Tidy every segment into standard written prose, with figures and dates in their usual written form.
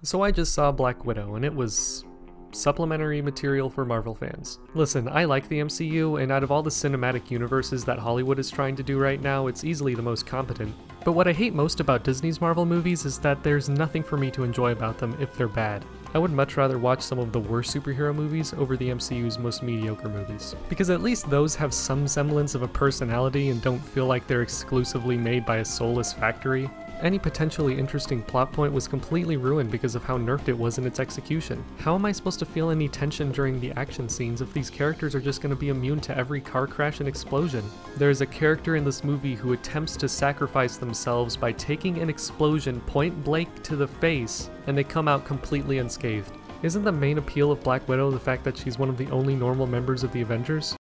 So I just saw Black Widow, and it was supplementary material for Marvel fans. Listen, I like the MCU, and out of all the cinematic universes that Hollywood is trying to do right now, it's easily the most competent. But what I hate most about Disney's Marvel movies is that there's nothing for me to enjoy about them if they're bad. I would much rather watch some of the worst superhero movies over the MCU's most mediocre movies. Because at least those have some semblance of a personality and don't feel like they're exclusively made by a soulless factory. Any potentially interesting plot point was completely ruined because of how nerfed it was in its execution. How am I supposed to feel any tension during the action scenes if these characters are just going to be immune to every car crash and explosion? There is a character in this movie who attempts to sacrifice themselves by taking an explosion point blank to the face, and they come out completely unscathed. Isn't the main appeal of Black Widow the fact that she's one of the only normal members of the Avengers?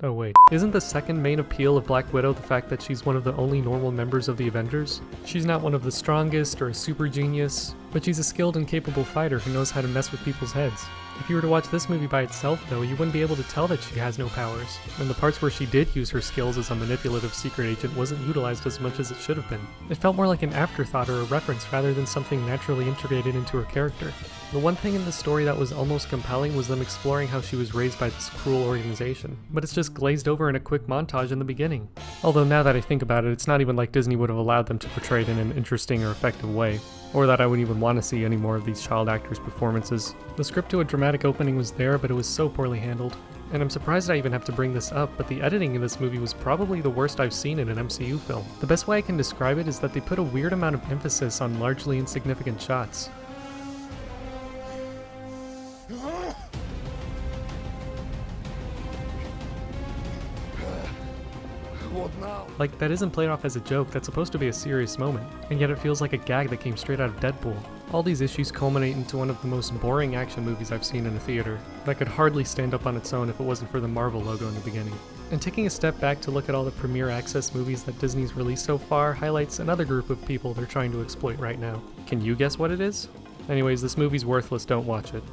Oh wait, isn't the second main appeal of Black Widow the fact that she's one of the only normal members of the Avengers? She's not one of the strongest or a super genius, but she's a skilled and capable fighter who knows how to mess with people's heads. If you were to watch this movie by itself though, you wouldn't be able to tell that she has no powers, and the parts where she did use her skills as a manipulative secret agent wasn't utilized as much as it should have been. It felt more like an afterthought or a reference rather than something naturally integrated into her character. The one thing in the story that was almost compelling was them exploring how she was raised by this cruel organization, but it's just glazed over in a quick montage in the beginning. Although now that I think about it, it's not even like Disney would have allowed them to portray it in an interesting or effective way, or that I would even want to see any more of these child actors' performances. The script to a dramatic opening was there, but it was so poorly handled. And I'm surprised I even have to bring this up, but the editing in this movie was probably the worst I've seen in an MCU film. The best way I can describe it is that they put a weird amount of emphasis on largely insignificant shots. Like, that isn't played off as a joke, that's supposed to be a serious moment, and yet it feels like a gag that came straight out of Deadpool. All these issues culminate into one of the most boring action movies I've seen in a theater, that could hardly stand up on its own if it wasn't for the Marvel logo in the beginning. And taking a step back to look at all the Premier Access movies that Disney's released so far highlights another group of people they're trying to exploit right now. Can you guess what it is? Anyways, this movie's worthless, don't watch it.